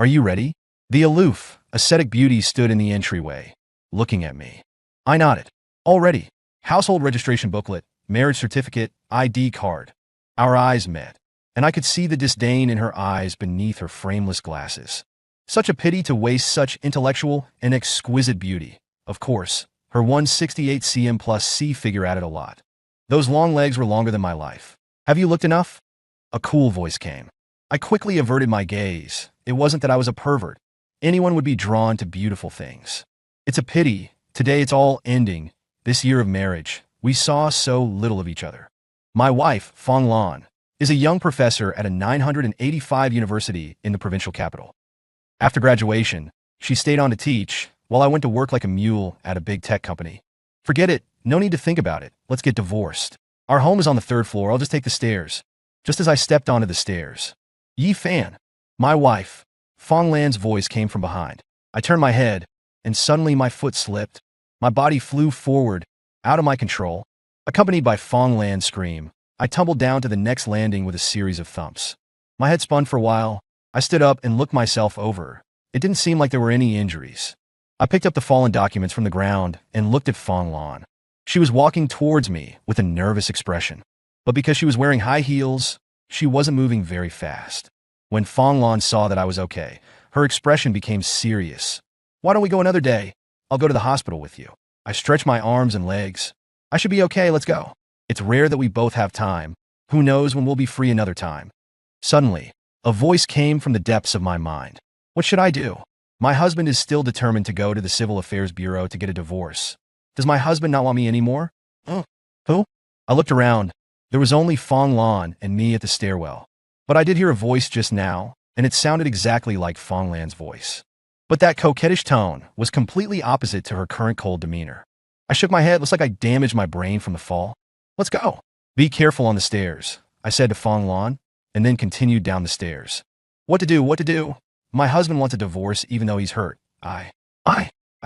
Are you ready? The aloof, ascetic beauty stood in the entryway, looking at me. I nodded. All ready. Household registration booklet, marriage certificate, ID card. Our eyes met, and I could see the disdain in her eyes beneath her frameless glasses. Such a pity to waste such intellectual and exquisite beauty. Of course, her 168 cm plus C figure added a lot. Those long legs were longer than my life. Have you looked enough? A cool voice came. I quickly averted my gaze. It wasn't that I was a pervert. Anyone would be drawn to beautiful things. It's a pity. Today it's all ending. This year of marriage, we saw so little of each other. My wife, Fong Lan, is a young professor at a 985 university in the provincial capital. After graduation, she stayed on to teach, while I went to work like a mule at a big tech company. Forget it. No need to think about it. Let's get divorced. Our home is on the 3rd floor. I'll just take the stairs. Just as I stepped onto the stairs. Yi Fan. My wife. Fong Lan's voice came from behind. I turned my head, and suddenly my foot slipped. My body flew forward, out of my control. Accompanied by Fong Lan's scream, I tumbled down to the next landing with a series of thumps. My head spun for a while. I stood up and looked myself over. It didn't seem like there were any injuries. I picked up the fallen documents from the ground and looked at Fong Lan. She was walking towards me with a nervous expression. But because she was wearing high heels, she wasn't moving very fast. When Fong Lan saw that I was okay, her expression became serious. Why don't we go another day? I'll go to the hospital with you. I stretched my arms and legs. I should be okay, let's go. It's rare that we both have time. Who knows when we'll be free another time. Suddenly, a voice came from the depths of my mind. What should I do? My husband is still determined to go to the Civil Affairs Bureau to get a divorce. Does my husband not want me anymore? Who? I looked around. There was only Fong Lan and me at the stairwell. But I did hear a voice just now, and it sounded exactly like Fong Lan's voice. But that coquettish tone was completely opposite to her current cold demeanor. I shook my head. Looks like I damaged my brain from the fall. Let's go. Be careful on the stairs, I said to Fong Lan, and then continued down the stairs. What to do? My husband wants a divorce even though he's hurt. I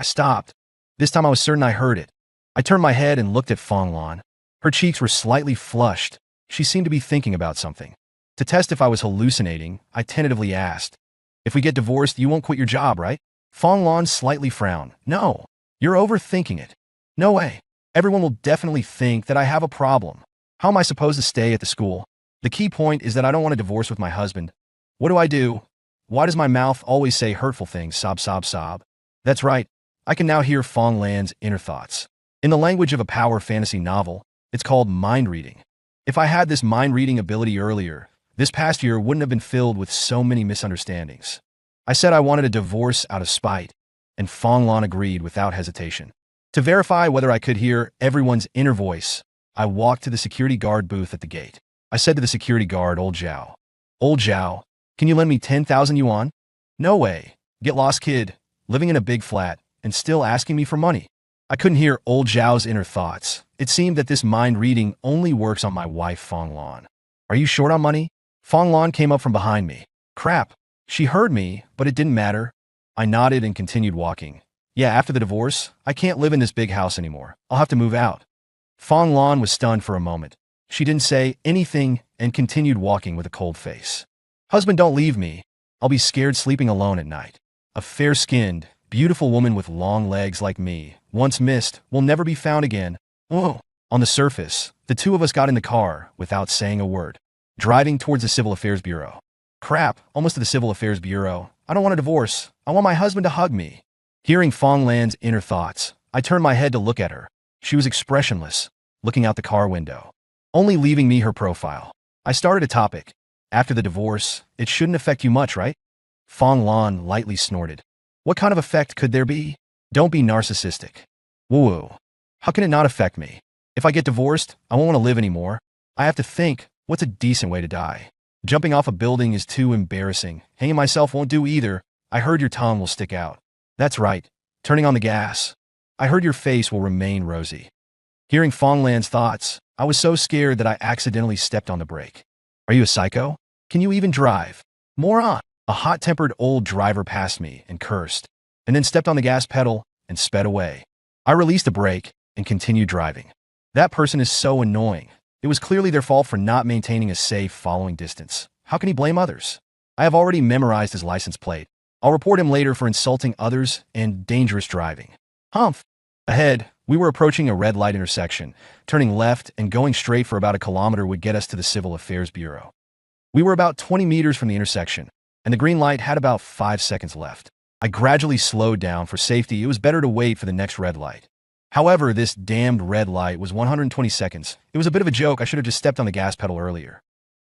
stopped. This time I was certain I heard it. I turned my head and looked at Fong Lan. Her cheeks were slightly flushed. She seemed to be thinking about something. To test if I was hallucinating, I tentatively asked, if we get divorced, you won't quit your job, right? Fong Lan slightly frowned. No, you're overthinking it. No way. Everyone will definitely think that I have a problem. How am I supposed to stay at the school? The key point is that I don't want a divorce with my husband. What do I do? Why does my mouth always say hurtful things? Sob, sob, sob. That's right. I can now hear Fong Lan's inner thoughts. In the language of a power fantasy novel, it's called mind reading. If I had this mind reading ability earlier, this past year wouldn't have been filled with so many misunderstandings. I said I wanted a divorce out of spite, and Fong Lan agreed without hesitation. To verify whether I could hear everyone's inner voice, I walked to the security guard booth at the gate. I said to the security guard, Old Zhao, can you lend me 10,000 yuan? No way. Get lost, kid. Living in a big flat and still asking me for money. I couldn't hear Old Zhao's inner thoughts. It seemed that this mind reading only works on my wife, Fong Lan. Are you short on money? Fong Lan came up from behind me. Crap. She heard me, but it didn't matter. I nodded and continued walking. Yeah, after the divorce, I can't live in this big house anymore. I'll have to move out. Fong Lan was stunned for a moment. She didn't say anything and continued walking with a cold face. Husband, don't leave me. I'll be scared sleeping alone at night. A fair-skinned, beautiful woman with long legs like me, once missed, will never be found again. Oh. On the surface, the two of us got in the car without saying a word, driving towards the Civil Affairs Bureau. Crap, almost to the Civil Affairs Bureau. I don't want a divorce. I want my husband to hug me. Hearing Fong Lan's inner thoughts, I turned my head to look at her. She was expressionless, looking out the car window, only leaving me her profile. I started a topic. After the divorce, it shouldn't affect you much, right? Fong Lan lightly snorted. What kind of effect could there be? Don't be narcissistic. Woo-woo. How can it not affect me? If I get divorced, I won't want to live anymore. I have to think, what's a decent way to die? Jumping off a building is too embarrassing. Hanging myself won't do either. I heard your tongue will stick out. That's right. Turning on the gas. I heard your face will remain rosy. Hearing Fong Lan's thoughts, I was so scared that I accidentally stepped on the brake. Are you a psycho? Can you even drive? Moron! A hot-tempered old driver passed me and cursed, and then stepped on the gas pedal and sped away. I released the brake and continued driving. That person is so annoying. It was clearly their fault for not maintaining a safe following distance. How can he blame others? I have already memorized his license plate. I'll report him later for insulting others and dangerous driving. Humph. Ahead, we were approaching a red light intersection. Turning left and going straight for about a kilometer would get us to the Civil Affairs Bureau. We were about 20 meters from the intersection, and the green light had about 5 seconds left. I gradually slowed down for safety. It was better to wait for the next red light. However, this damned red light was 120 seconds. It was a bit of a joke. I should have just stepped on the gas pedal earlier.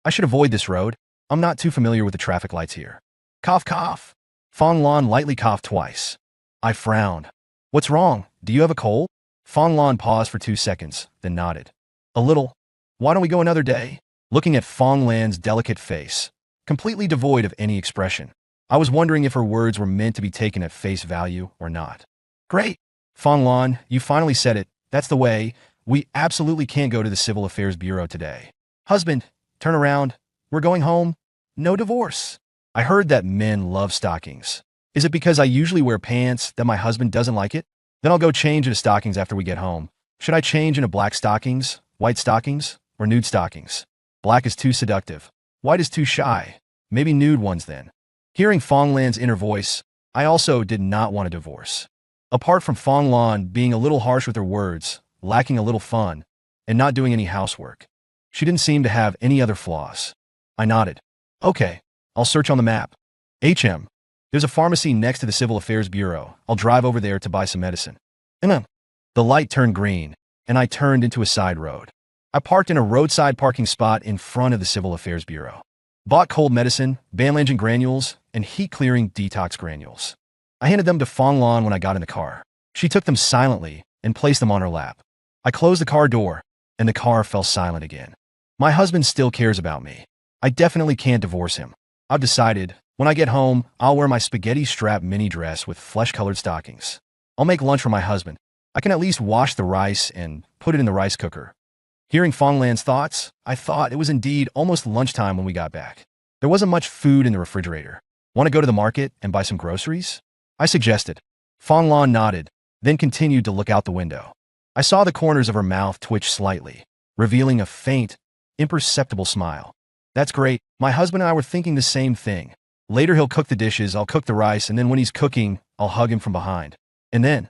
I should avoid this road. I'm not too familiar with the traffic lights here. Cough, cough. Fong Lan lightly coughed twice. I frowned. What's wrong? Do you have a cold? Fong Lan paused for 2 seconds, then nodded. A little. Why don't we go another day? Looking at Fong Lan's delicate face, completely devoid of any expression, I was wondering if her words were meant to be taken at face value or not. Great. Fong Lan, you finally said it. That's the way. We absolutely can't go to the Civil Affairs Bureau today. Husband, turn around. We're going home. No divorce. I heard that men love stockings. Is it because I usually wear pants that my husband doesn't like it? Then I'll go change into stockings after we get home. Should I change into black stockings, white stockings, or nude stockings? Black is too seductive. White is too shy. Maybe nude ones then. Hearing Fong Lan's inner voice, I also did not want a divorce. Apart from Fong Lan being a little harsh with her words, lacking a little fun, and not doing any housework, she didn't seem to have any other flaws. I nodded. Okay, I'll search on the map. HM. There's a pharmacy next to the Civil Affairs Bureau. I'll drive over there to buy some medicine. The light turned green, and I turned into a side road. I parked in a roadside parking spot in front of the Civil Affairs Bureau. Bought cold medicine, Banlangen granules, and heat-clearing detox granules. I handed them to Fong Lan when I got in the car. She took them silently and placed them on her lap. I closed the car door, and the car fell silent again. My husband still cares about me. I definitely can't divorce him. I've decided, when I get home, I'll wear my spaghetti strap mini dress with flesh-colored stockings. I'll make lunch for my husband. I can at least wash the rice and put it in the rice cooker. Hearing Fong Lan's thoughts, I thought it was indeed almost lunchtime when we got back. There wasn't much food in the refrigerator. Want to go to the market and buy some groceries? I suggested. Fong Lan nodded, then continued to look out the window. I saw the corners of her mouth twitch slightly, revealing a faint, imperceptible smile. That's great. My husband and I were thinking the same thing. Later he'll cook the dishes, I'll cook the rice, and then when he's cooking, I'll hug him from behind. And then,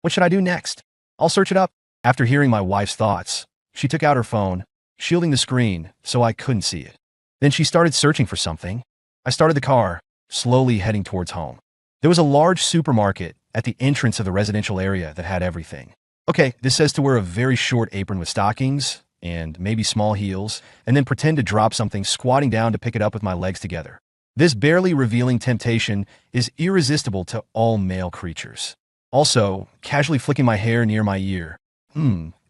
what should I do next? I'll search it up. After hearing my wife's thoughts, she took out her phone, shielding the screen so I couldn't see it. Then she started searching for something. I started the car, slowly heading towards home. There was a large supermarket at the entrance of the residential area that had everything. Okay, this says to wear a very short apron with stockings and maybe small heels, and then pretend to drop something, squatting down to pick it up with my legs together. This barely revealing temptation is irresistible to all male creatures. Also, casually flicking my hair near my ear.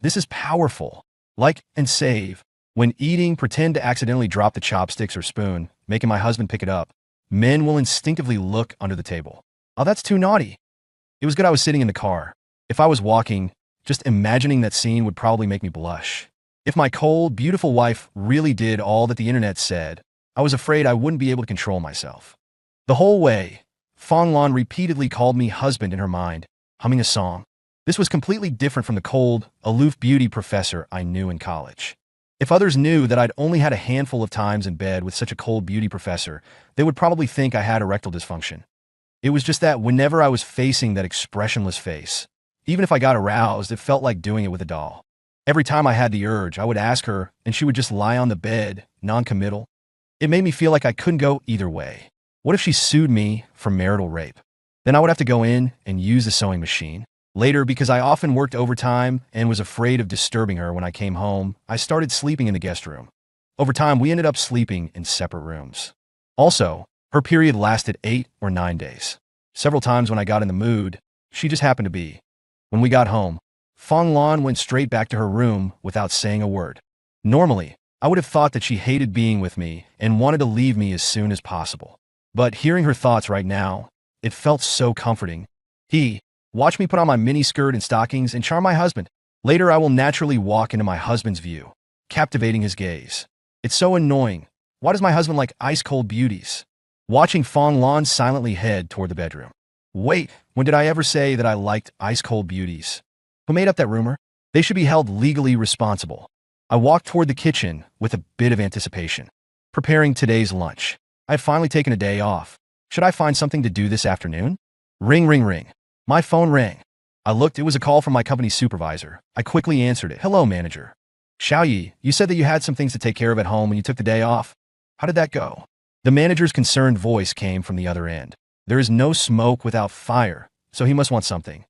This is powerful. Like and save. When eating, pretend to accidentally drop the chopsticks or spoon, making my husband pick it up. Men will instinctively look under the table. Oh, that's too naughty. It was good I was sitting in the car. If I was walking, just imagining that scene would probably make me blush. If my cold, beautiful wife really did all that the internet said, I was afraid I wouldn't be able to control myself. The whole way, Fong Lan repeatedly called me husband in her mind, humming a song. This was completely different from the cold, aloof beauty professor I knew in college. If others knew that I'd only had a handful of times in bed with such a cold beauty professor, they would probably think I had erectile dysfunction. It was just that whenever I was facing that expressionless face, even if I got aroused, it felt like doing it with a doll. Every time I had the urge, I would ask her, and she would just lie on the bed, non-committal. It made me feel like I couldn't go either way. What if she sued me for marital rape? Then I would have to go in and use the sewing machine. Later, because I often worked overtime and was afraid of disturbing her when I came home, I started sleeping in the guest room. Over time, we ended up sleeping in separate rooms. Also, her period lasted 8 or 9 days. Several times when I got in the mood, she just happened to be. When we got home, Fong Lan went straight back to her room without saying a word. Normally, I would have thought that she hated being with me and wanted to leave me as soon as possible. But hearing her thoughts right now, it felt so comforting. Watch me put on my mini skirt and stockings and charm my husband. Later, I will naturally walk into my husband's view, captivating his gaze. It's so annoying. Why does my husband like ice-cold beauties? Watching Fong Lan silently head toward the bedroom. Wait, when did I ever say that I liked ice-cold beauties? Who made up that rumor? They should be held legally responsible. I walked toward the kitchen with a bit of anticipation, preparing today's lunch. I had finally taken a day off. Should I find something to do this afternoon? Ring, ring, ring. My phone rang. I looked, it was a call from my company's supervisor. I quickly answered it. Hello, manager. Xiaoyi, you said that you had some things to take care of at home and you took the day off. How did that go? The manager's concerned voice came from the other end. There is no smoke without fire, so he must want something.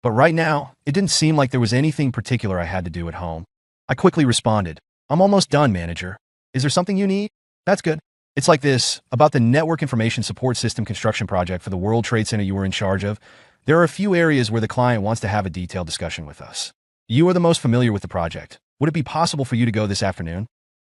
But right now, it didn't seem like there was anything particular I had to do at home. I quickly responded, I'm almost done, manager. Is there something you need? That's good. It's like this, about the network information support system construction project for the World Trade Center you were in charge of. There are a few areas where the client wants to have a detailed discussion with us. You are the most familiar with the project. Would it be possible for you to go this afternoon?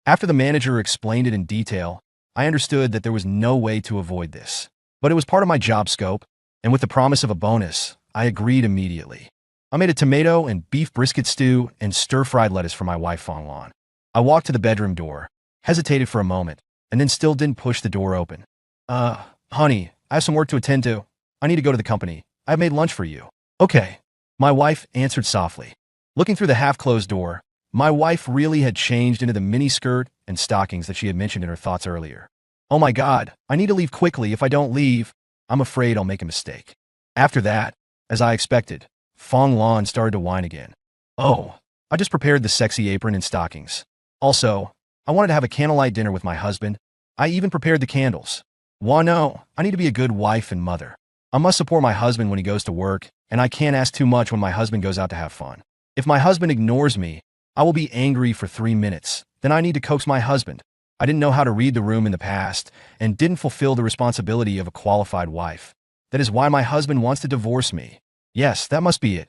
After the manager explained it in detail, I understood that there was no way to avoid this. But it was part of my job scope, and with the promise of a bonus, I agreed immediately. I made a tomato and beef brisket stew and stir-fried lettuce for my wife Fong Lan. I walked to the bedroom door, hesitated for a moment, and then still didn't push the door open. Honey, I have some work to attend to. I need to go to the company. I've made lunch for you. Okay. My wife answered softly. Looking through the half-closed door, my wife really had changed into the mini-skirt and stockings that she had mentioned in her thoughts earlier. Oh my God, I need to leave quickly. If I don't leave, I'm afraid I'll make a mistake. After that, as I expected, Fong Lan started to whine again. Oh, I just prepared the sexy apron and stockings. Also, I wanted to have a candlelight dinner with my husband. I even prepared the candles. Why no, I need to be a good wife and mother. I must support my husband when he goes to work, and I can't ask too much when my husband goes out to have fun. If my husband ignores me, I will be angry for 3 minutes. Then I need to coax my husband. I didn't know how to read the room in the past and didn't fulfill the responsibility of a qualified wife. That is why my husband wants to divorce me. Yes, that must be it.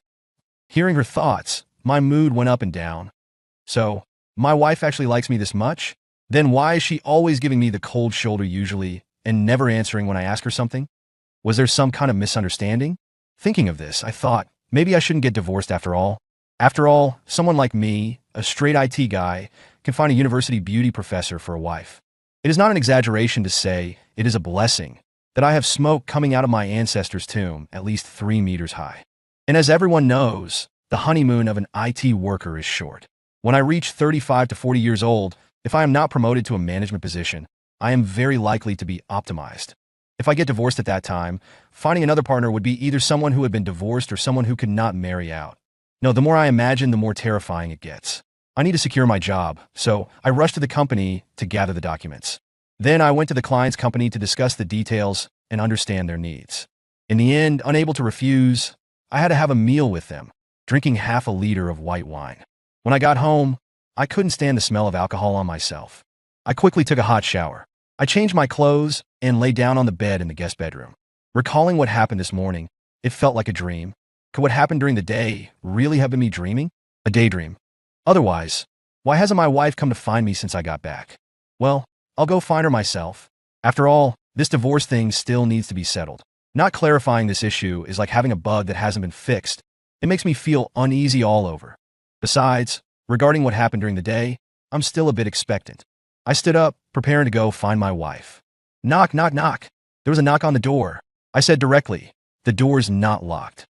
Hearing her thoughts, my mood went up and down. So, my wife actually likes me this much? Then why is she always giving me the cold shoulder usually and never answering when I ask her something? Was there some kind of misunderstanding? Thinking of this, I thought, maybe I shouldn't get divorced after all. After all, someone like me, a straight IT guy, can find a university beauty professor for a wife. It is not an exaggeration to say it is a blessing that I have smoke coming out of my ancestor's tomb at least 3 meters high. And as everyone knows, the honeymoon of an IT worker is short. When I reach 35 to 40 years old, if I am not promoted to a management position, I am very likely to be optimized. If I get divorced at that time, finding another partner would be either someone who had been divorced or someone who could not marry out. No, the more I imagine, the more terrifying it gets. I need to secure my job, so I rushed to the company to gather the documents. Then I went to the client's company to discuss the details and understand their needs. In the end, unable to refuse, I had to have a meal with them, drinking half a liter of white wine. When I got home, I couldn't stand the smell of alcohol on myself. I quickly took a hot shower. I changed my clothes and lay down on the bed in the guest bedroom. Recalling what happened this morning, it felt like a dream. Could what happened during the day really have been me dreaming? A daydream. Otherwise, why hasn't my wife come to find me since I got back? Well, I'll go find her myself. After all, this divorce thing still needs to be settled. Not clarifying this issue is like having a bug that hasn't been fixed. It makes me feel uneasy all over. Besides, regarding what happened during the day, I'm still a bit expectant. I stood up, preparing to go find my wife. Knock, knock, knock. There was a knock on the door. I said directly, the door's not locked.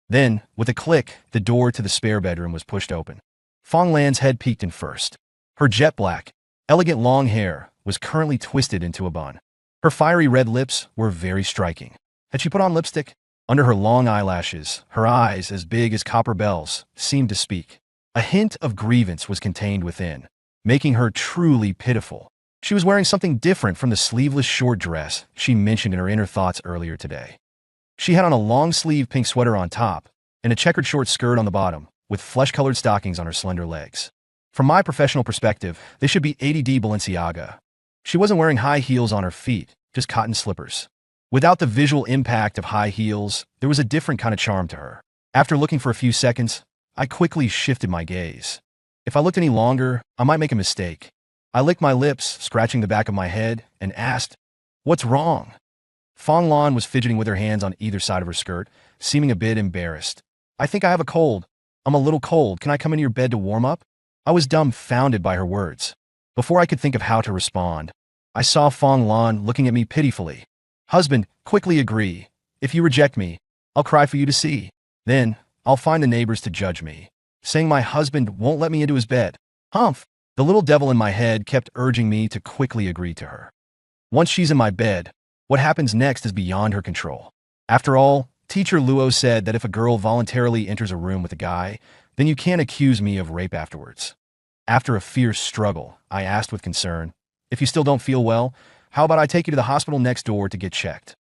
Then, with a click, the door to the spare bedroom was pushed open. Fong Lan's head peeked in first. Her jet black, elegant long hair was currently twisted into a bun. Her fiery red lips were very striking. Had she put on lipstick? Under her long eyelashes, her eyes, as big as copper bells, seemed to speak. A hint of grievance was contained within, making her truly pitiful. She was wearing something different from the sleeveless short dress she mentioned in her inner thoughts earlier today. She had on a long-sleeve pink sweater on top and a checkered short skirt on the bottom, with flesh-colored stockings on her slender legs. From my professional perspective, they should be ADD Balenciaga. She wasn't wearing high heels on her feet, just cotton slippers. Without the visual impact of high heels, there was a different kind of charm to her. After looking for a few seconds, I quickly shifted my gaze. If I looked any longer, I might make a mistake. I licked my lips, scratching the back of my head, and asked, "What's wrong?" Fong Lan was fidgeting with her hands on either side of her skirt, seeming a bit embarrassed. "I think I have a cold. I'm a little cold. Can I come into your bed to warm up?" I was dumbfounded by her words. Before I could think of how to respond, I saw Fong Lan looking at me pitifully. "Husband, quickly agree. If you reject me, I'll cry for you to see. Then, I'll find the neighbors to judge me, saying my husband won't let me into his bed." Humph! The little devil in my head kept urging me to quickly agree to her. Once she's in my bed, What happens next is beyond her control. After all, Teacher Luo said that if a girl voluntarily enters a room with a guy, then you can't accuse me of rape afterwards. After a fierce struggle, I asked with concern, "If you still don't feel well, how about I take you to the hospital next door to get checked?"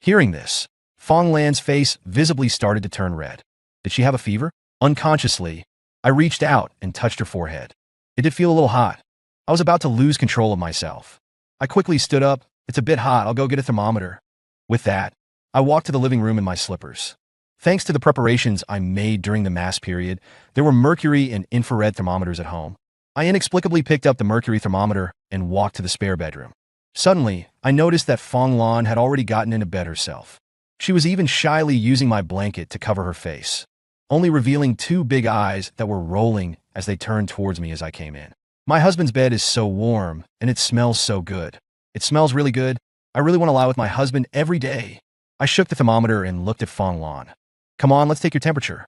Hearing this, Fong Lan's face visibly started to turn red. Did she have a fever? Unconsciously, I reached out and touched her forehead. It did feel a little hot. I was about to lose control of myself. I quickly stood up. "It's a bit hot. I'll go get a thermometer." With that, I walked to the living room in my slippers. Thanks to the preparations I made during the mass period, there were mercury and infrared thermometers at home. I inexplicably picked up the mercury thermometer and walked to the spare bedroom. Suddenly, I noticed that Fong Lan had already gotten into bed herself. She was even shyly using my blanket to cover her face, only revealing two big eyes that were rolling as they turned towards me as I came in. My husband's bed is so warm, and it smells so good. It smells really good. I really want to lie with my husband every day. I shook the thermometer and looked at Fong Lan. "Come on, let's take your temperature."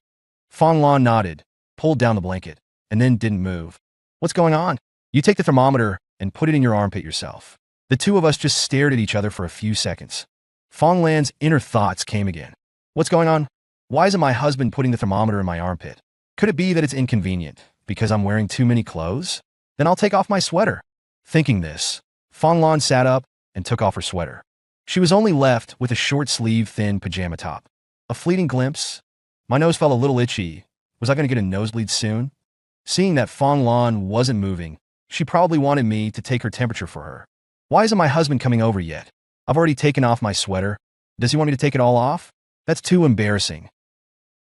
Fong Lan nodded, pulled down the blanket, and then didn't move. "What's going on?" "You take the thermometer and put it in your armpit yourself." The two of us just stared at each other for a few seconds. Fong Lan's inner thoughts came again. "What's going on? Why isn't my husband putting the thermometer in my armpit? Could it be that it's inconvenient because I'm wearing too many clothes? Then I'll take off my sweater." Thinking this, Fong Lan sat up and took off her sweater. She was only left with a short-sleeved, thin pajama top. A fleeting glimpse. My nose felt a little itchy. Was I going to get a nosebleed soon? Seeing that Fong Lan wasn't moving, she probably wanted me to take her temperature for her. "Why isn't my husband coming over yet? I've already taken off my sweater. Does he want me to take it all off? That's too embarrassing."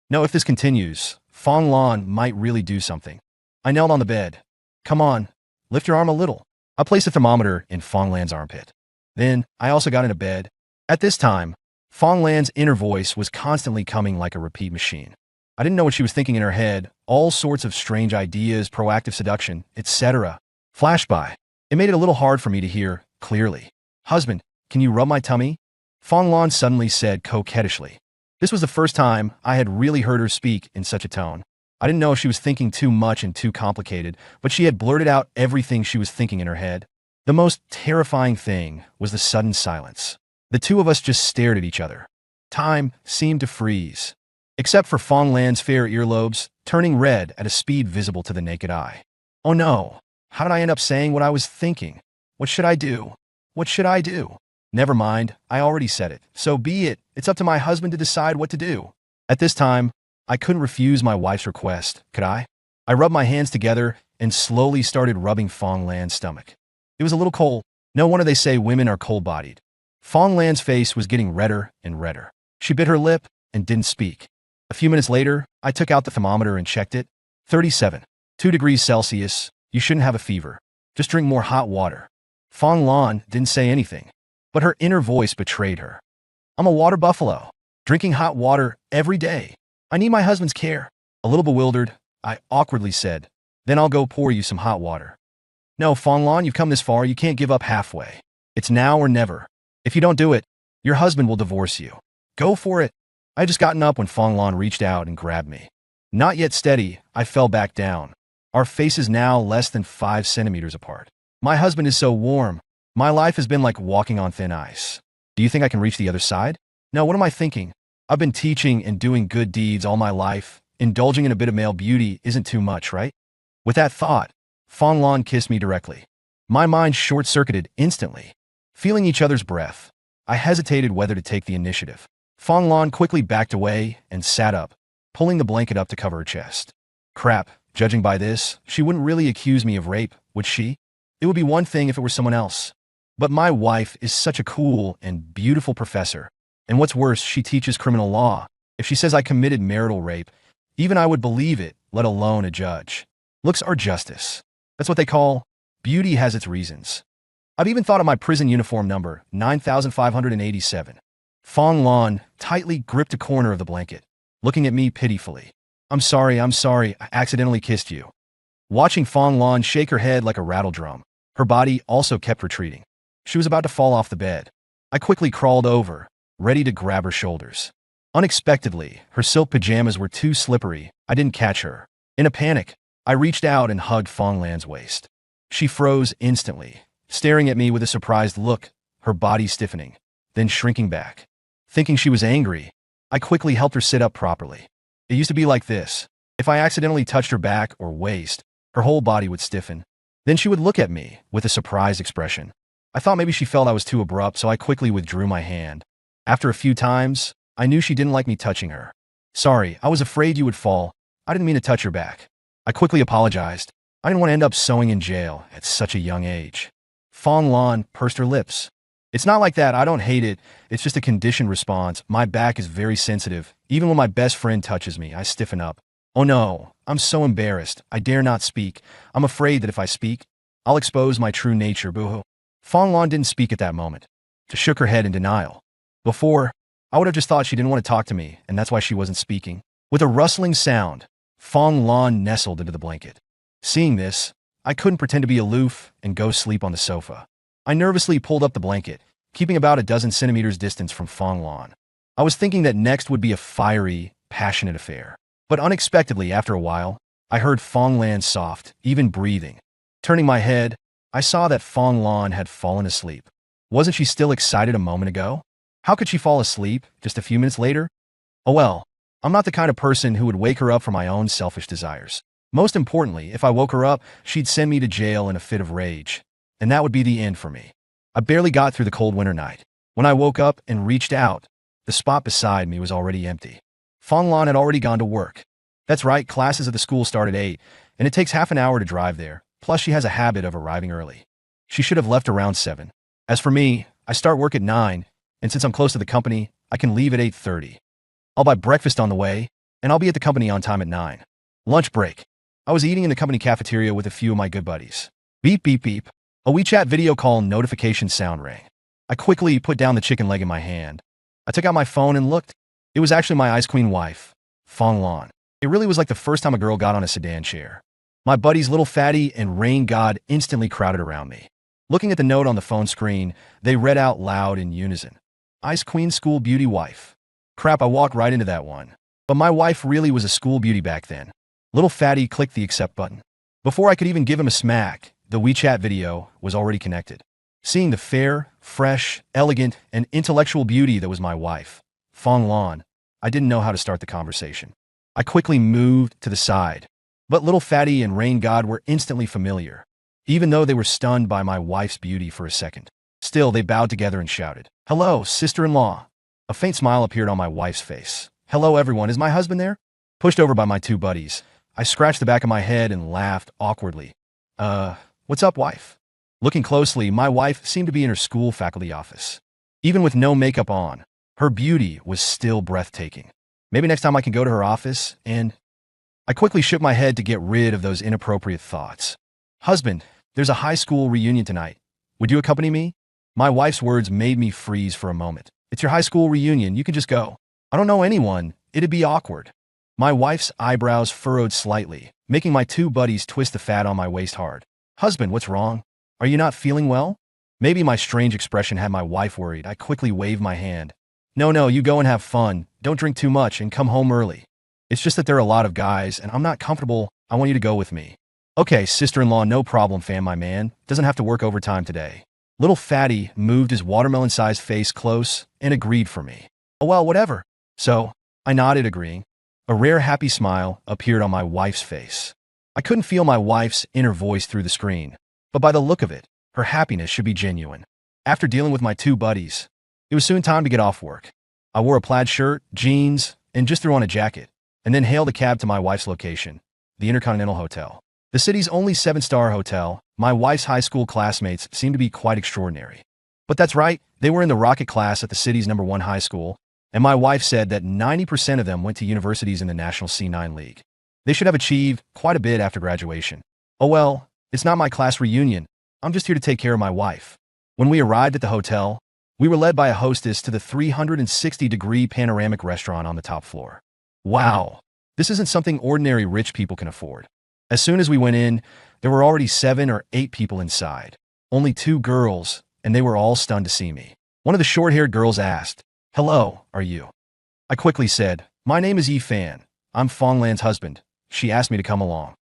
No, if this continues, Fong Lan might really do something. I knelt on the bed. "Come on, lift your arm a little." I placed a thermometer in Fong Lan's armpit. Then, I also got into bed. At this time, Fong Lan's inner voice was constantly coming like a repeat machine. I didn't know what she was thinking in her head, all sorts of strange ideas, proactive seduction, etc. flashed by. It made it a little hard for me to hear clearly. "Husband, can you rub my tummy?" Fong Lan suddenly said coquettishly. This was the first time I had really heard her speak in such a tone. I didn't know if she was thinking too much and too complicated, but she had blurted out everything she was thinking in her head. The most terrifying thing was the sudden silence. The two of us just stared at each other. Time seemed to freeze, except for Fong Lan's fair earlobes turning red at a speed visible to the naked eye. Oh no, how did I end up saying what I was thinking? What should I do? What should I do? Never mind, I already said it. So be it. It's up to my husband to decide what to do. At this time, I couldn't refuse my wife's request, could I? I rubbed my hands together and slowly started rubbing Fong Lan's stomach. It was a little cold. No wonder they say women are cold-bodied. Fong Lan's face was getting redder and redder. She bit her lip and didn't speak. A few minutes later, I took out the thermometer and checked it. 37. 2 degrees Celsius. You shouldn't have a fever. Just drink more hot water. Fong Lan didn't say anything, but her inner voice betrayed her. "I'm a water buffalo, drinking hot water every day. I need my husband's care." A little bewildered, I awkwardly said, "Then I'll go pour you some hot water." "No, Fong Lan, you've come this far, you can't give up halfway. It's now or never. If you don't do it, your husband will divorce you. Go for it." I had just gotten up when Fong Lan reached out and grabbed me. Not yet steady, I fell back down. Our faces now less than 5 centimeters apart. "My husband is so warm. My life has been like walking on thin ice. Do you think I can reach the other side?" "No, what am I thinking? I've been teaching and doing good deeds all my life. Indulging in a bit of male beauty isn't too much, right?" With that thought, Fong Lan kissed me directly. My mind short-circuited instantly. Feeling each other's breath, I hesitated whether to take the initiative. Fong Lan quickly backed away and sat up, pulling the blanket up to cover her chest. Crap, judging by this, she wouldn't really accuse me of rape, would she? It would be one thing if it were someone else. But my wife is such a cool and beautiful professor. And what's worse, she teaches criminal law. If she says I committed marital rape, even I would believe it, let alone a judge. Looks are justice. That's what they call beauty has its reasons. I've even thought of my prison uniform number, 9587. Fong Lan tightly gripped a corner of the blanket, looking at me pitifully. I'm sorry, I accidentally kissed you." Watching Fong Lan shake her head like a rattle drum, her body also kept retreating. She was about to fall off the bed. I quickly crawled over, ready to grab her shoulders. Unexpectedly, her silk pajamas were too slippery. I didn't catch her. In a panic, I reached out and hugged Fong Lan's waist. She froze instantly, staring at me with a surprised look, her body stiffening. then shrinking back. Thinking she was angry, I quickly helped her sit up properly. It used to be like this. If I accidentally touched her back or waist, her whole body would stiffen. Then she would look at me with a surprised expression. I thought maybe she felt I was too abrupt, so I quickly withdrew my hand. After a few times, I knew she didn't like me touching her. Sorry, I was afraid you would fall. I didn't mean to touch your back. I quickly apologized. I didn't want to end up sewing in jail at such a young age. Fong Lan pursed her lips. It's not like that. I don't hate it. It's just a conditioned response. My back is very sensitive. Even when my best friend touches me, I stiffen up. Oh no, I'm so embarrassed. I dare not speak. I'm afraid that if I speak, I'll expose my true nature, boo-hoo. Fong Lan didn't speak at that moment. She shook her head in denial. Before, I would have just thought she didn't want to talk to me, and that's why she wasn't speaking. With a rustling sound, Fong Lan nestled into the blanket. Seeing this, I couldn't pretend to be aloof and go sleep on the sofa. I nervously pulled up the blanket, keeping about a dozen centimeters distance from Fong Lan. I was thinking that next would be a fiery, passionate affair. But unexpectedly, after a while, I heard Fong Lan's soft, even breathing. Turning my head, I saw that Fong Lan had fallen asleep. Wasn't she still excited a moment ago? How could she fall asleep just a few minutes later? Oh well, I'm not the kind of person who would wake her up for my own selfish desires. Most importantly, if I woke her up, she'd send me to jail in a fit of rage. And that would be the end for me. I barely got through the cold winter night. When I woke up and reached out, the spot beside me was already empty. Fong Lan had already gone to work. That's right, classes at the school start at 8, and it takes half an hour to drive there, plus she has a habit of arriving early. She should have left around 7. As for me, I start work at 9, and since I'm close to the company, I can leave at 8:30. I'll buy breakfast on the way, and I'll be at the company on time at 9. Lunch break. I was eating in the company cafeteria with a few of my good buddies. Beep, beep, beep. A WeChat video call notification sound rang. I quickly put down the chicken leg in my hand. I took out my phone and looked. It was actually my ice queen wife, Fong Lan. It really was like the first time a girl got on a sedan chair. My buddies Little Fatty and Rain God instantly crowded around me. Looking at the note on the phone screen, they read out loud in unison. Ice Queen School Beauty Wife. Crap, I walked right into that one. But my wife really was a school beauty back then. Little Fatty clicked the accept button. Before I could even give him a smack, the WeChat video was already connected. Seeing the fair, fresh, elegant, and intellectual beauty that was my wife, Fong Lan, I didn't know how to start the conversation. I quickly moved to the side, but Little Fatty and Rain God were instantly familiar, even though they were stunned by my wife's beauty for a second. Still, they bowed together and shouted, "Hello, sister-in-law." A faint smile appeared on my wife's face. "Hello, everyone. Is my husband there?" Pushed over by my two buddies, I scratched the back of my head and laughed awkwardly. What's up, wife?" Looking closely, my wife seemed to be in her school faculty office. Even with no makeup on, her beauty was still breathtaking. Maybe next time I can go to her office and... I quickly shook my head to get rid of those inappropriate thoughts. "Husband, there's a high school reunion tonight. Would you accompany me?" My wife's words made me freeze for a moment. "It's your high school reunion. You can just go." "I don't know anyone. It'd be awkward." My wife's eyebrows furrowed slightly, making my two buddies twist the fat on my waist hard. "Husband, what's wrong? Are you not feeling well?" Maybe my strange expression had my wife worried. I quickly waved my hand. No, you go and have fun. Don't drink too much and come home early. It's just that there are a lot of guys, and I'm not comfortable. I want you to go with me." "Okay, sister-in-law, no problem, fam, my man. Doesn't have to work overtime today." Little Fatty moved his watermelon-sized face close and agreed for me. "Oh, well, whatever." So, I nodded, agreeing. A rare happy smile appeared on my wife's face. I couldn't feel my wife's inner voice through the screen, but by the look of it, her happiness should be genuine. After dealing with my two buddies, it was soon time to get off work. I wore a plaid shirt, jeans, and just threw on a jacket, and then hailed a cab to my wife's location, the Intercontinental Hotel. The city's only 7-star hotel. My wife's high school classmates seemed to be quite extraordinary. But that's right, they were in the rocket class at the city's #1 high school, and my wife said that 90% of them went to universities in the National C9 League. They should have achieved quite a bit after graduation. Oh well, it's not my class reunion. I'm just here to take care of my wife. When we arrived at the hotel, we were led by a hostess to the 360-degree panoramic restaurant on the top floor. Wow, this isn't something ordinary rich people can afford. As soon as we went in, there were already 7 or 8 people inside. Only 2 girls, and they were all stunned to see me. One of the short-haired girls asked, "Hello, are you?" I quickly said, "My name is Fan. I'm Fong Lan's husband. She asked me to come along."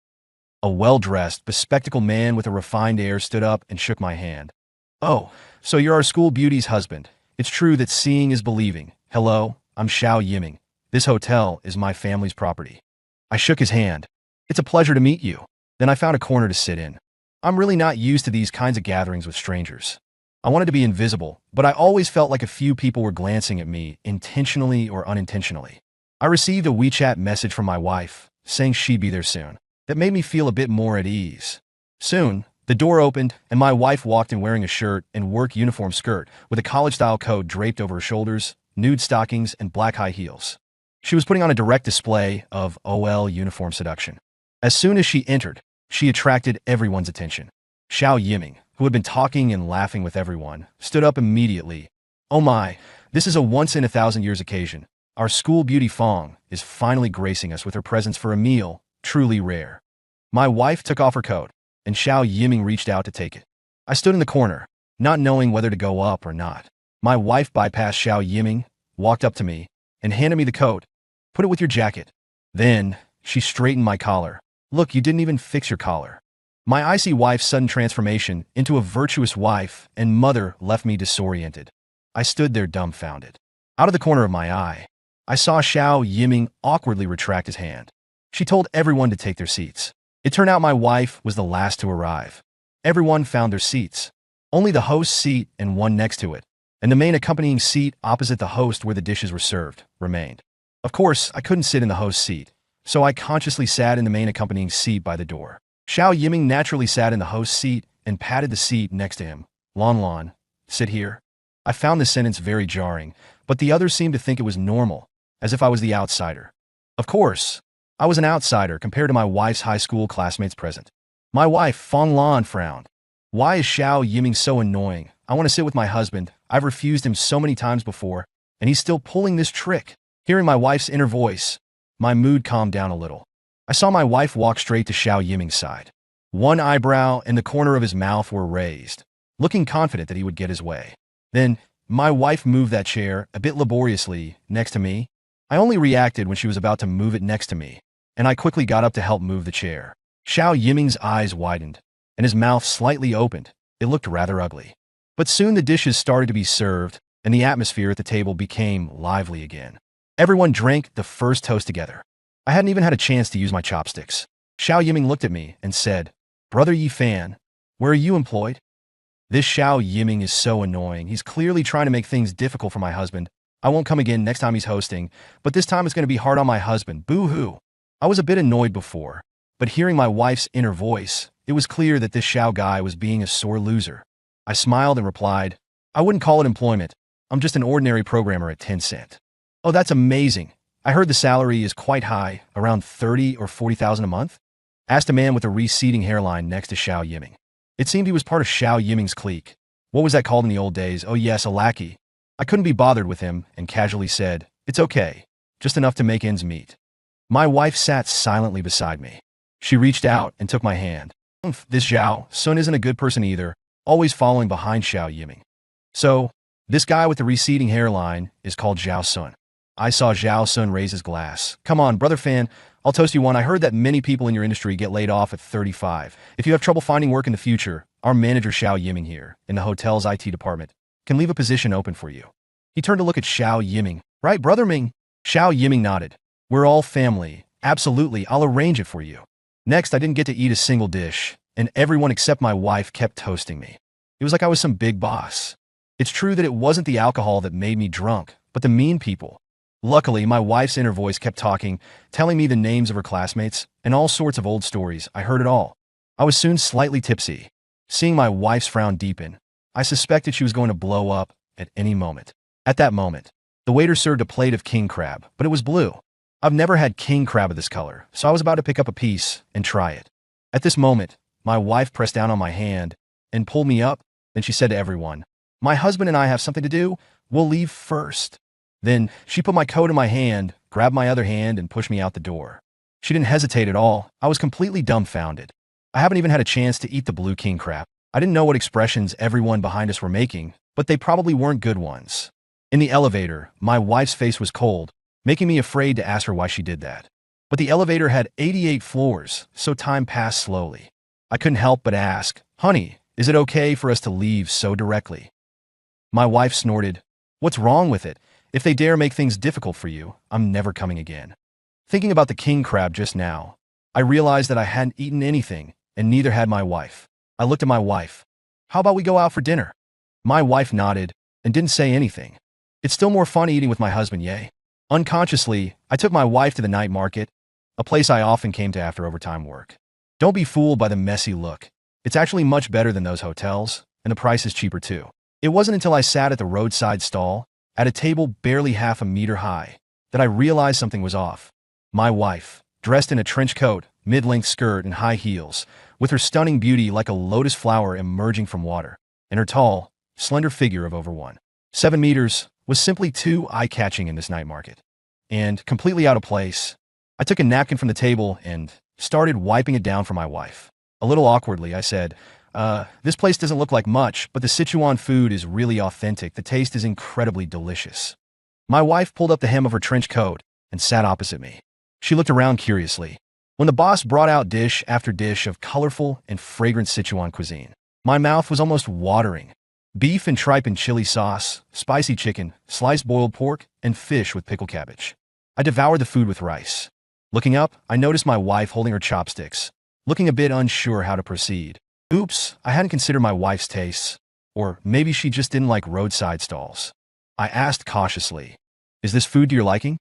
A well-dressed, bespectacled man with a refined air stood up and shook my hand. "Oh, so you're our school beauty's husband. It's true that seeing is believing. Hello, I'm Xiao Yiming. This hotel is my family's property. I shook his hand. It's a pleasure to meet you. Then I found a corner to sit in. I'm really not used to these kinds of gatherings with strangers. I wanted to be invisible, but I always felt like a few people were glancing at me, intentionally or unintentionally. I received a WeChat message from my wife, saying she'd be there soon. That made me feel a bit more at ease. Soon, the door opened, and my wife walked in wearing a shirt and work uniform skirt with a college-style coat draped over her shoulders, nude stockings, and black high heels. She was putting on a direct display of OL uniform seduction. As soon as she entered, she attracted everyone's attention. Xiao Yiming, who had been talking and laughing with everyone, stood up immediately. Oh my, this is a once-in-a-thousand-years occasion. Our school beauty Fong is finally gracing us with her presence for a meal, truly rare. My wife took off her coat, and Xiao Yiming reached out to take it. I stood in the corner, not knowing whether to go up or not. My wife bypassed Xiao Yiming, walked up to me, and handed me the coat. Put it with your jacket. Then, she straightened my collar. Look, you didn't even fix your collar. My icy wife's sudden transformation into a virtuous wife and mother left me disoriented. I stood there dumbfounded. Out of the corner of my eye, I saw Xiao Yiming awkwardly retract his hand. She told everyone to take their seats. It turned out my wife was the last to arrive. Everyone found their seats. Only the host's seat and one next to it, and the main accompanying seat opposite the host where the dishes were served, remained. Of course, I couldn't sit in the host's seat, so I consciously sat in the main accompanying seat by the door. Xiao Yiming naturally sat in the host's seat and patted the seat next to him. Lon, sit here. I found this sentence very jarring, but the others seemed to think it was normal, as if I was the outsider. Of course, I was an outsider compared to my wife's high school classmates present. My wife, Fong Lan, frowned. Why is Xiao Yiming so annoying? I want to sit with my husband. I've refused him so many times before, and he's still pulling this trick. Hearing my wife's inner voice, my mood calmed down a little. I saw my wife walk straight to Xiao Yiming's side. One eyebrow and the corner of his mouth were raised, looking confident that he would get his way. Then, my wife moved that chair, a bit laboriously, next to me. I only reacted when she was about to move it next to me, and I quickly got up to help move the chair. Xiao Yiming's eyes widened, and his mouth slightly opened. It looked rather ugly. But soon the dishes started to be served, and the atmosphere at the table became lively again. Everyone drank the first toast together. I hadn't even had a chance to use my chopsticks. Xiao Yiming looked at me and said, Brother Yi Fan, where are you employed? This Xiao Yiming is so annoying. He's clearly trying to make things difficult for my husband. I won't come again next time he's hosting, but this time it's going to be hard on my husband. Boo-hoo. I was a bit annoyed before, but hearing my wife's inner voice, it was clear that this Xiao guy was being a sore loser. I smiled and replied, I wouldn't call it employment. I'm just an ordinary programmer at 10 cents. Oh, that's amazing. I heard the salary is quite high, around 30 or 40,000 a month? Asked a man with a receding hairline next to Xiao Yiming. It seemed he was part of Xiao Yiming's clique. What was that called in the old days? Oh yes, a lackey. I couldn't be bothered with him and casually said, It's okay, just enough to make ends meet. My wife sat silently beside me. She reached out and took my hand. This Zhao Sun isn't a good person either, always following behind Xiao Yiming. So, this guy with the receding hairline is called Zhao Sun. I saw Zhao Sun raise his glass. Come on, brother Fan, I'll toast you one. I heard that many people in your industry get laid off at 35. If you have trouble finding work in the future, our manager Xiao Yiming here, in the hotel's IT department, can leave a position open for you. He turned to look at Xiao Yiming. Right, brother Ming? Xiao Yiming nodded. We're all family. Absolutely, I'll arrange it for you. Next, I didn't get to eat a single dish, and everyone except my wife kept toasting me. It was like I was some big boss. It's true that it wasn't the alcohol that made me drunk, but the mean people. Luckily, my wife's inner voice kept talking, telling me the names of her classmates, and all sorts of old stories. I heard it all. I was soon slightly tipsy. Seeing my wife's frown deepen, I suspected she was going to blow up at any moment. At that moment, the waiter served a plate of king crab, but it was blue. I've never had king crab of this color, so I was about to pick up a piece and try it. At this moment, my wife pressed down on my hand and pulled me up. Then she said to everyone, My husband and I have something to do. We'll leave first. Then she put my coat in my hand, grabbed my other hand, and pushed me out the door. She didn't hesitate at all. I was completely dumbfounded. I haven't even had a chance to eat the blue king crab. I didn't know what expressions everyone behind us were making, but they probably weren't good ones. In the elevator, my wife's face was cold, making me afraid to ask her why she did that. But the elevator had 88 floors, so time passed slowly. I couldn't help but ask, Honey, is it okay for us to leave so directly? My wife snorted, What's wrong with it? If they dare make things difficult for you, I'm never coming again. Thinking about the king crab just now, I realized that I hadn't eaten anything, and neither had my wife. I looked at my wife. How about we go out for dinner? My wife nodded and didn't say anything. It's still more fun eating with my husband, yay. Unconsciously, I took my wife to the night market, a place I often came to after overtime work. Don't be fooled by the messy look. It's actually much better than those hotels, and the price is cheaper too. It wasn't until I sat at the roadside stall, at a table barely half a meter high, that I realized something was off. My wife, dressed in a trench coat, mid-length skirt, and high heels, with her stunning beauty like a lotus flower emerging from water, and her tall, slender figure of over 1.7 meters, was simply too eye-catching in this night market. And, completely out of place, I took a napkin from the table and started wiping it down for my wife. A little awkwardly, I said, this place doesn't look like much, but the Sichuan food is really authentic. The taste is incredibly delicious. My wife pulled up the hem of her trench coat and sat opposite me. She looked around curiously. When the boss brought out dish after dish of colorful and fragrant Sichuan cuisine, my mouth was almost watering. Beef and tripe in chili sauce, spicy chicken, sliced boiled pork, and fish with pickled cabbage. I devoured the food with rice. Looking up, I noticed my wife holding her chopsticks, looking a bit unsure how to proceed. Oops, I hadn't considered my wife's tastes. Or maybe she just didn't like roadside stalls. I asked cautiously, "Is this food to your liking?"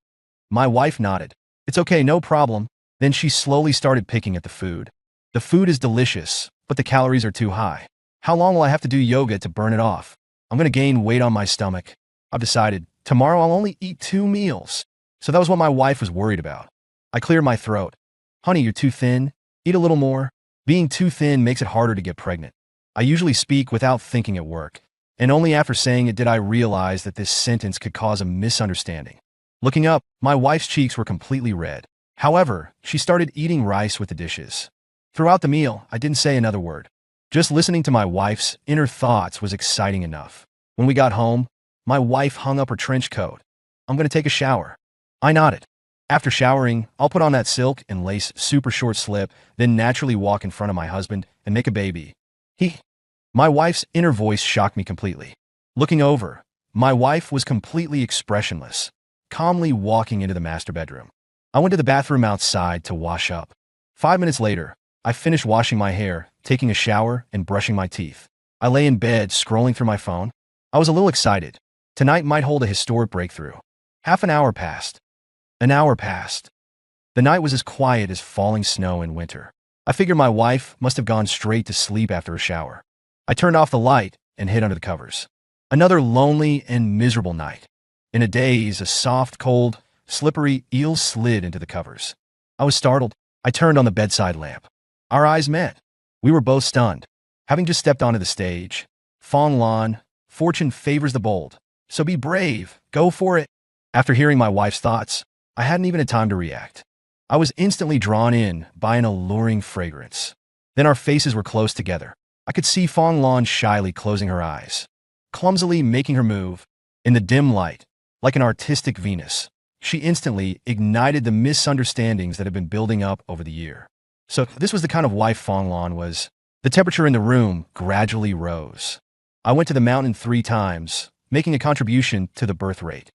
My wife nodded. "It's okay, no problem." Then she slowly started picking at the food. "The food is delicious, but the calories are too high. How long will I have to do yoga to burn it off? I'm going to gain weight on my stomach. I've decided, tomorrow I'll only eat 2 meals." So that was what my wife was worried about. I cleared my throat. "Honey, you're too thin. Eat a little more." Being too thin makes it harder to get pregnant. I usually speak without thinking at work, and only after saying it did I realize that this sentence could cause a misunderstanding. Looking up, my wife's cheeks were completely red. However, she started eating rice with the dishes. Throughout the meal, I didn't say another word. Just listening to my wife's inner thoughts was exciting enough. When we got home, my wife hung up her trench coat. "I'm going to take a shower." I nodded. After showering, I'll put on that silk and lace super short slip, then naturally walk in front of my husband and make a baby. My wife's inner voice shocked me completely. Looking over, my wife was completely expressionless, calmly walking into the master bedroom. I went to the bathroom outside to wash up. 5 minutes later, I finished washing my hair, taking a shower, and brushing my teeth. I lay in bed, scrolling through my phone. I was a little excited. Tonight might hold a historic breakthrough. Half an hour passed. An hour passed. The night was as quiet as falling snow in winter. I figured my wife must have gone straight to sleep after a shower. I turned off the light and hid under the covers. Another lonely and miserable night. In a daze, a soft, cold, slippery eel slid into the covers. I was startled. I turned on the bedside lamp. Our eyes met. We were both stunned. Having just stepped onto the stage, Fong Lan, fortune favors the bold. So be brave. Go for it. After hearing my wife's thoughts, I hadn't even had time to react. I was instantly drawn in by an alluring fragrance. Then our faces were close together. I could see Fong Lan shyly closing her eyes, clumsily making her move. In the dim light, like an artistic Venus, she instantly ignited the misunderstandings that had been building up over the year. So this was the kind of wife Fong Lan was. The temperature in the room gradually rose. I went to the mountain 3 times, making a contribution to the birth rate.